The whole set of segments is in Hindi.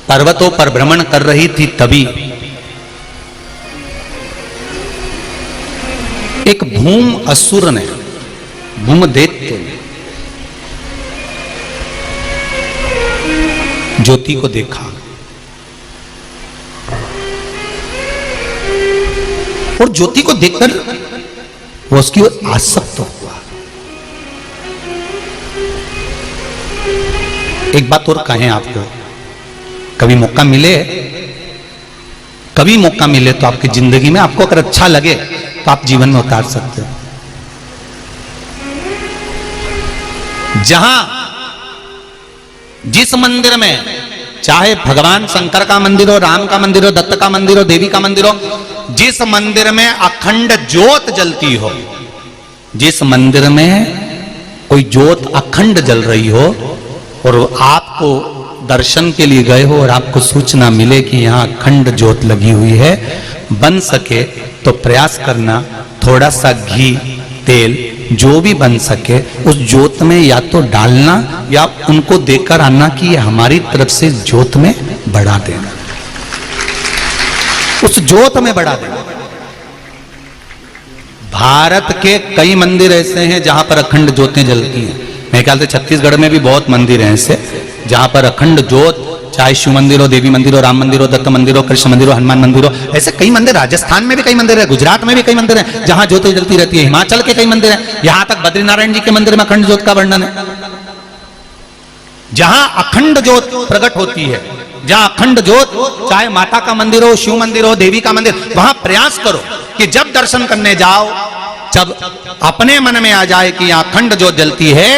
पर्वतों पर भ्रमण कर रही थी, तभी एक भूम असुर ने, भूमदैत्य ने ज्योति को देखा और ज्योति को देखकर वो उसकी ओर आसक्त हुआ। एक बात और कहें आपको, कभी मौका मिले तो आपकी जिंदगी में आपको अगर अच्छा लगे तो आप जीवन में उतार सकते हो। जहां जिस मंदिर में, चाहे भगवान शंकर का मंदिर हो, राम का मंदिर हो, दत्त का मंदिर हो, देवी का मंदिर हो, जिस मंदिर में अखंड ज्योत जलती हो, जिस मंदिर में कोई ज्योत अखंड जल रही हो और आपको दर्शन के लिए गए हो और आपको सूचना मिले कि यहाँ अखंड ज्योत लगी हुई है, बन सके तो प्रयास करना थोड़ा सा घी तेल जो भी बन सके उस ज्योत में या तो डालना या उनको देकर आना कि ये हमारी तरफ से ज्योत में बढ़ा देना, उस ज्योत में बढ़ा देना। भारत के कई मंदिर ऐसे हैं जहां पर अखंड ज्योतें जलती हैं। मेरे ख्याल से छत्तीसगढ़ में भी बहुत मंदिर हैं ऐसे जहां पर अखंड ज्योत, चाहे शिव मंदिर हो, देवी मंदिर हो, राम मंदिर हो, दत्त मंदिर हो, कृष्ण मंदिर हो, हनुमान मंदिर हो, ऐसे कई मंदिर, राजस्थान में भी कई मंदिर है, गुजरात में भी कई मंदिर है जहां ज्योतें जलती रहती है, हिमाचल के कई मंदिर हैं, यहां तक बद्रीनारायण जी के मंदिर में अखंड ज्योत का वर्णन है। जहां अखंड ज्योत प्रकट होती है, जहां अखंड ज्योत, चाहे माता का मंदिर हो, शिव मंदिर हो, देवी का मंदिर, वहां प्रयास करो कि जब दर्शन करने जाओ, जब अपने मन में आ जाए कि यहाँ अखंड ज्योत जलती है,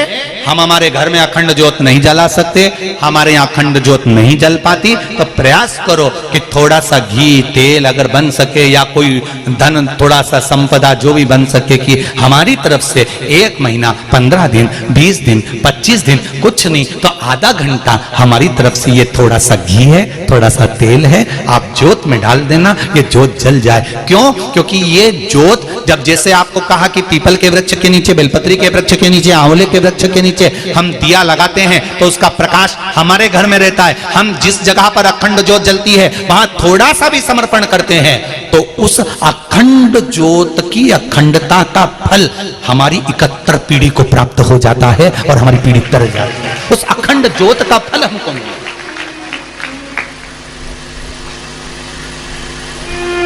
हम हमारे घर में अखंड ज्योत नहीं जला सकते, हमारे यहाँ अखंड ज्योत नहीं जल पाती, तो प्रयास करो कि थोड़ा सा घी तेल अगर बन सके या कोई धन, थोड़ा सा संपदा जो भी बन सके कि हमारी तरफ से 1 महीना 15 दिन 20 दिन 25 दिन, कुछ नहीं तो आधा घंटा हमारी तरफ से ये थोड़ा सा घी है, थोड़ा सा तेल है, आप ज्योत में डाल देना, ये ज्योत जल जाए। क्यों? क्योंकि ये ज्योत, जब जैसे आपको कहा कि पीपल के वृक्ष के नीचे, बेलपत्री के वृक्ष के नीचे, आंवले के वृक्ष के नीचे हम दिया लगाते हैं तो उसका प्रकाश हमारे घर में रहता है। हम जिस जगह पर अखंड ज्योत जलती है वहां थोड़ा सा भी समर्पण करते हैं तो उस अखंड ज्योत की अखंडता का फल हमारी 71 पीढ़ी को प्राप्त हो जाता है और हमारी पीढ़ी तर जाती है। उस अखंड ज्योत का फल हमको मिले।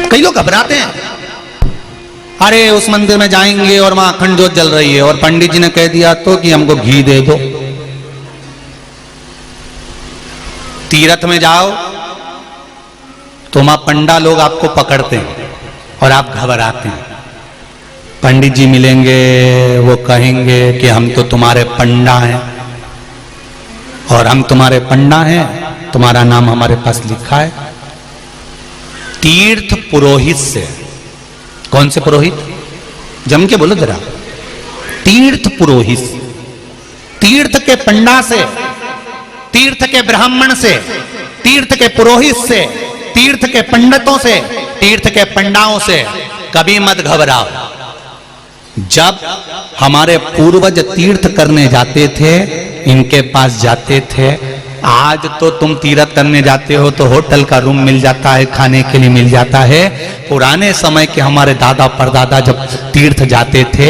कई लोग घबराते हैं, अरे उस मंदिर में जाएंगे और वहां अखंड ज्योत जल रही है और पंडित जी ने कह दिया तो कि हमको घी दे दो। तीर्थ में जाओ तो वहां पंडा लोग आपको पकड़ते हैं और आप घबराते हैं। पंडित जी मिलेंगे, वो कहेंगे कि हम तो तुम्हारे पंडा हैं और हम तुम्हारे पंडा हैं, तुम्हारा नाम हमारे पास लिखा है। तीर्थ पुरोहित से, कौन से पुरोहित? जम के बोलो जरा। तीर्थ पुरोहित, तीर्थ के पंडा से, तीर्थ के ब्राह्मण से, तीर्थ के पुरोहित से, तीर्थ के पंडितों से, तीर्थ के पंडाओं से कभी मत घबराओ। जब हमारे पूर्वज तीर्थ करने जाते थे, इनके पास जाते थे, आज तो तुम तीर्थ करने जाते हो तो होटल का रूम मिल जाता है, खाने के लिए मिल जाता है। पुराने समय के हमारे दादा परदादा जब तीर्थ जाते थे,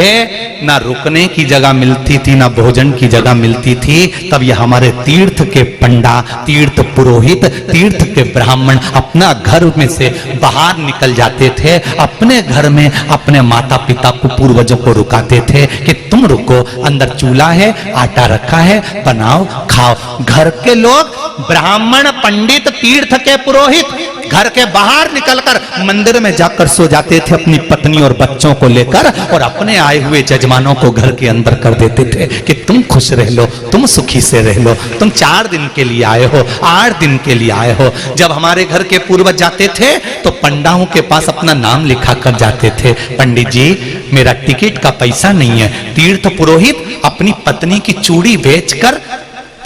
ना रुकने की जगह मिलती थी, ना भोजन की जगह मिलती थी। तब ये हमारे तीर्थ के पंडा, तीर्थ पुरोहित, तीर्थ के ब्राह्मण अपना घर में से बाहर निकल जाते थे, अपने घर में अपने माता पिता को, पूर्वजों को रुकाते थे कि तुम रुको, अंदर चूल्हा है, आटा रखा है, बनाओ खाओ। घर के लोग, ब्राह्मण, पंडित, तीर्थ के पुरोहित घर के बाहर निकलकर मंदिर में जाकर सो जाते थे अपनी पत्नी और बच्चों को लेकर, और अपने आए हुए जजमानों को घर के अंदर कर देते थे कि तुम खुश रह लो, तुम सुखी से रह लो, तुम 4 दिन के लिए आए हो, 8 दिन के लिए आए हो। जब हमारे घर के पूर्वज जाते थे तो पंडाओं के पास अपना नाम लिखा कर जाते थे, पंडित जी मेरा टिकट का पैसा नहीं है। तीर्थ पुरोहित अपनी पत्नी की चूड़ी बेचकर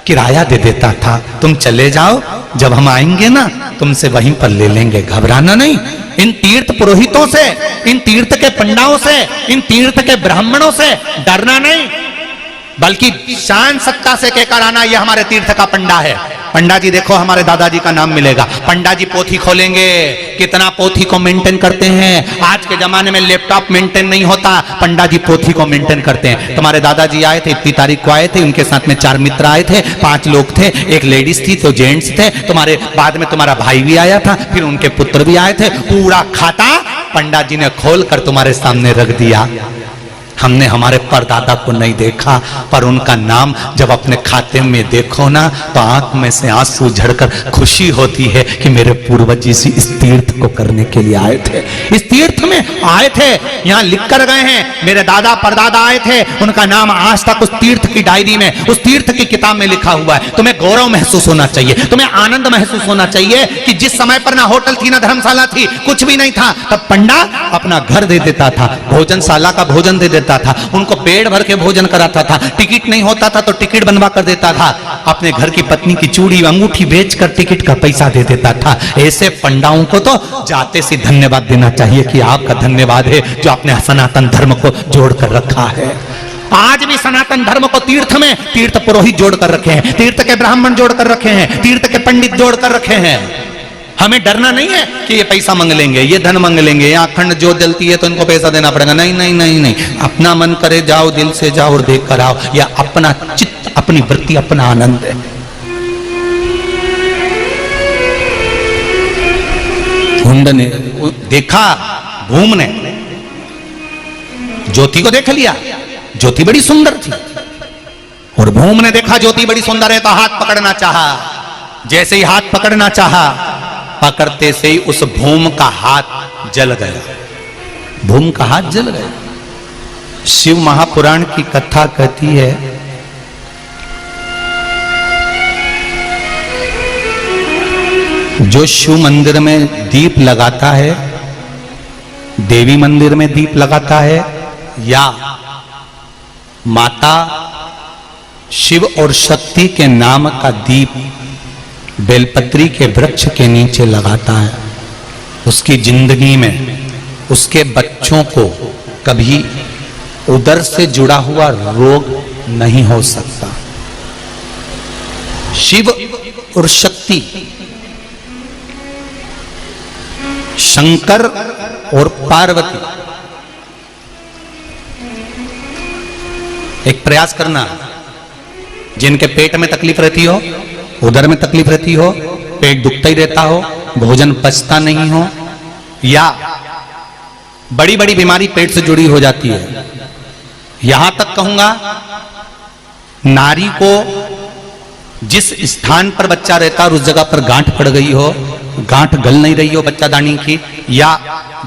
किराया दे देता था, तुम चले जाओ, जब हम आएंगे ना तुमसे वहीं पर ले लेंगे, घबराना नहीं। इन तीर्थ पुरोहितों से, इन तीर्थ के पंडाओं से, इन तीर्थ के ब्राह्मणों से डरना नहीं। बल्कि शान सत्ता से कहकर आना यह हमारे तीर्थ का पंडा है। पंडा जी देखो हमारे दादाजी का नाम मिलेगा, पंडा जी पोथी खोलेंगे, कितना पोथी को मेंटेन करते हैं। आज के जमाने में लैपटॉप मेंटेन नहीं होता, पंडा जी पोथी को मेंटेन करते हैं। तुम्हारे दादाजी आए थे, इतनी तारीख को आए थे, उनके साथ में 4 मित्र आए थे, 5 लोग थे, एक लेडीज थी, तो जेंट्स थे। तुम्हारे बाद में तुम्हारा भाई भी आया था, फिर उनके पुत्र भी आए थे। पूरा खाता पंडा जी ने खोल कर तुम्हारे सामने रख दिया। हमने हमारे परदादा को नहीं देखा, पर उनका नाम जब अपने खाते में देखो ना तो आंख में से आंसू झड़कर खुशी होती है कि मेरे पूर्वज इस तीर्थ को करने के लिए आए थे, इस तीर्थ में आए थे। यहाँ लिख कर गए हैं, मेरे दादा परदादा आए थे, उनका नाम आज तक उस तीर्थ की डायरी में, उस तीर्थ की किताब में लिखा हुआ है। तुम्हें गौरव महसूस होना चाहिए, तुम्हें आनंद महसूस होना चाहिए कि जिस समय पर ना होटल थी ना धर्मशाला थी, कुछ भी नहीं था, तब पंडा अपना घर दे देता था, भोजनशाला का भोजन दे देता था, उनको पेट भर के भोजन कराता था। टिकट नहीं होता था तो टिकट बनवा कर देता था, अपने घर की पत्नी की चूड़ी अंगूठी बेचकर टिकट का पैसा दे देता था। ऐसे पंडाओं को तो जाते से धन्यवाद देना चाहिए कि आपका धन्यवाद है जो आपने सनातन धर्म को जोड़ कर रखा है। आज भी सनातन धर्म को तीर्थ में तीर्थ पुरोहित जोड़ कर रखे हैं, तीर्थ के ब्राह्मण जोड़ कर रखे हैं, तीर्थ के पंडित जोड़ कर रखे हैं। हमें डरना नहीं है कि ये पैसा मांग लेंगे, ये धन मांग लेंगे, या अखंड ज्योत जलती है तो इनको पैसा देना पड़ेगा। नहीं नहीं नहीं नहीं, अपना मन करे जाओ, दिल से जाओ और देख कर आओ, या अपना चित्त, अपनी वृत्ति, अपना आनंद है। हुंड ने देखा, भूम ने ज्योति को देख लिया, ज्योति बड़ी सुंदर थी, और भूम ने देखा ज्योति बड़ी सुंदर है तो हाथ पकड़ना चाहा। जैसे ही हाथ पकड़ना चाहा, पकड़ते से ही उस भूम का हाथ जल गया, भूम का हाथ जल गया। शिव महापुराण की कथा कहती है, जो शिव मंदिर में दीप लगाता है, देवी मंदिर में दीप लगाता है, या माता शिव और शक्ति के नाम का दीप बेलपत्री के वृक्ष के नीचे लगाता है, उसकी जिंदगी में उसके बच्चों को कभी उदर से जुड़ा हुआ रोग नहीं हो सकता। शिव और शक्ति, शंकर और पार्वती, एक प्रयास करना, जिनके पेट में तकलीफ रहती हो, उदर में तकलीफ रहती हो, पेट दुखता ही रहता हो, भोजन पचता नहीं हो, या बड़ी बड़ी बीमारी पेट से जुड़ी हो जाती है। यहां तक कहूंगा, नारी को जिस स्थान पर बच्चा रहता है उस जगह पर गांठ पड़ गई हो, गांठ गल नहीं रही हो बच्चादानी की, या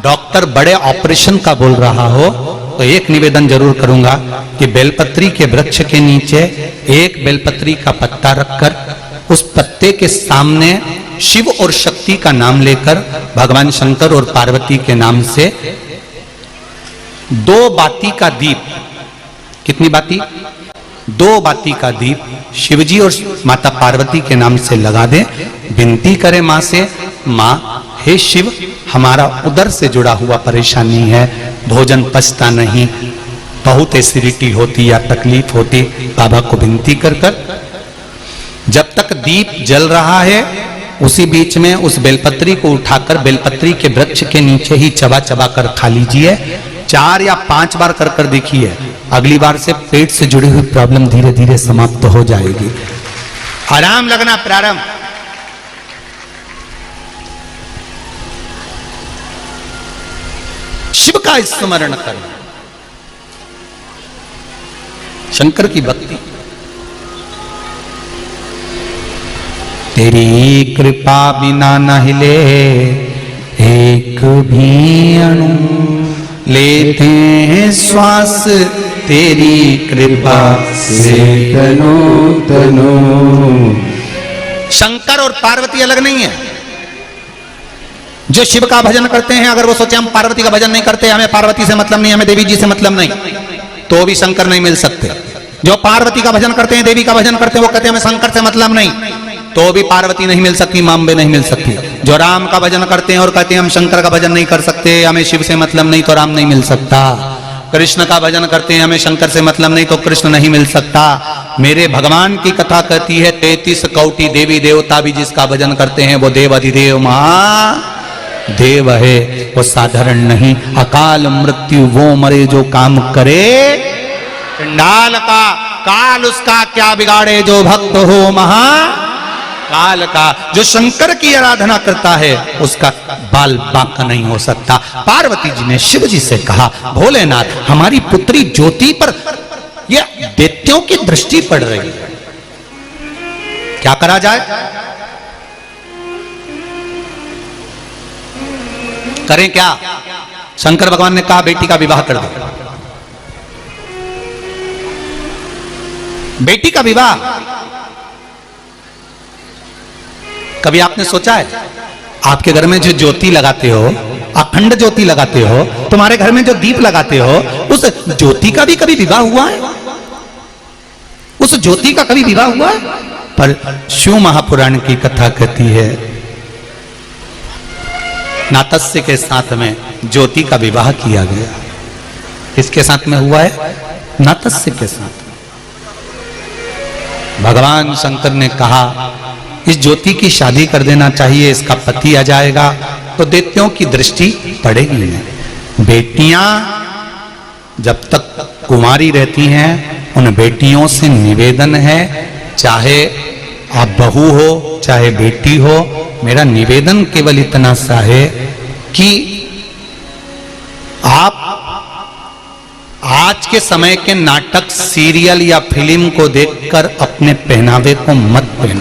डॉक्टर बड़े ऑपरेशन का बोल रहा हो, तो एक निवेदन जरूर करूंगा कि बेलपत्री के वृक्ष के नीचे एक बेलपत्री का पत्ता रखकर उस पत्ते के सामने शिव और शक्ति का नाम लेकर भगवान शंकर और पार्वती के नाम से 2 बाती का दीप, कितनी बाती? 2 बाती का दीप शिवजी और माता पार्वती के नाम से लगा दें। विनती करें मां से, मां हे शिव, हमारा उदर से जुड़ा हुआ परेशानी है, भोजन पचता नहीं, बहुत एसिडिटी होती या तकलीफ होती, बाबा को विनती कर कर। जब तक दीप जल रहा है उसी बीच में उस बेलपत्री को उठाकर बेलपत्री के वृक्ष के नीचे ही चबा चबा कर खा लीजिए। 4 या 5 बार कर कर देखिए, अगली बार से पेट से जुड़ी हुई प्रॉब्लम धीरे धीरे समाप्त हो जाएगी, आराम लगना प्रारंभ। शिव का स्मरण करना, शंकर की भक्ति। तेरी कृपा बिना न हिले एक भी अणु, लेते हैं श्वास तेरी कृपा से तनो तनो। शंकर और पार्वती अलग नहीं है। जो शिव का भजन करते हैं, अगर वो सोचे हम पार्वती का भजन नहीं करते, हमें पार्वती से मतलब नहीं, हमें देवी जी से मतलब नहीं, तो भी शंकर नहीं मिल सकते। जो पार्वती का भजन करते हैं, देवी का भजन करते हैं, वो कहते हैं हमें शंकर से मतलब नहीं, तो भी पार्वती नहीं मिल सकती, मांबे नहीं मिल सकती। जो राम का भजन करते हैं और कहते हैं हम शंकर का भजन नहीं कर सकते, हमें शिव से मतलब नहीं, तो राम नहीं मिल सकता। कृष्ण का भजन करते हैं, हमें शंकर से मतलब नहीं तो कृष्ण नहीं मिल सकता। मेरे भगवान की कथा कहती है 33 कोटि देवी देवता भी जिसका भजन करते हैं वो देव अधिदेव महादेव है, वो साधारण नहीं। अकाल मृत्यु वो मरे जो काम करे, चंडाल का काल उसका क्या बिगाड़े, जो भक्त हो काल का। जो शंकर की आराधना करता है उसका बाल बांका नहीं हो सकता। पार्वती जी ने शिव जी से कहा, भोलेनाथ हमारी पुत्री ज्योति पर यह दैत्यों की दृष्टि पड़ रही है, क्या करा जाए? करें क्या? शंकर भगवान ने कहा बेटी का विवाह कर दो। बेटी का विवाह कभी आपने सोचा है? आपके घर में जो ज्योति लगाते हो, अखंड ज्योति लगाते हो, तुम्हारे घर में जो दीप लगाते हो, उस ज्योति का भी कभी विवाह हुआ है? उस ज्योति का कभी विवाह हुआ है? पर शिव महापुराण की कथा कहती है नातस्य के साथ में ज्योति का विवाह किया गया। किसके साथ में हुआ है? नातस्य के साथ। भगवान शंकर ने कहा इस ज्योति की शादी कर देना चाहिए, इसका पति आ जाएगा तो दैत्यों की दृष्टि पड़ेगी नहीं। बेटियां जब तक कुंवारी रहती हैं उन बेटियों से निवेदन है, चाहे आप बहू हो चाहे बेटी हो, मेरा निवेदन केवल इतना सा है कि आप आज के समय के नाटक, सीरियल या फिल्म को देखकर अपने पहनावे को मत पहनो।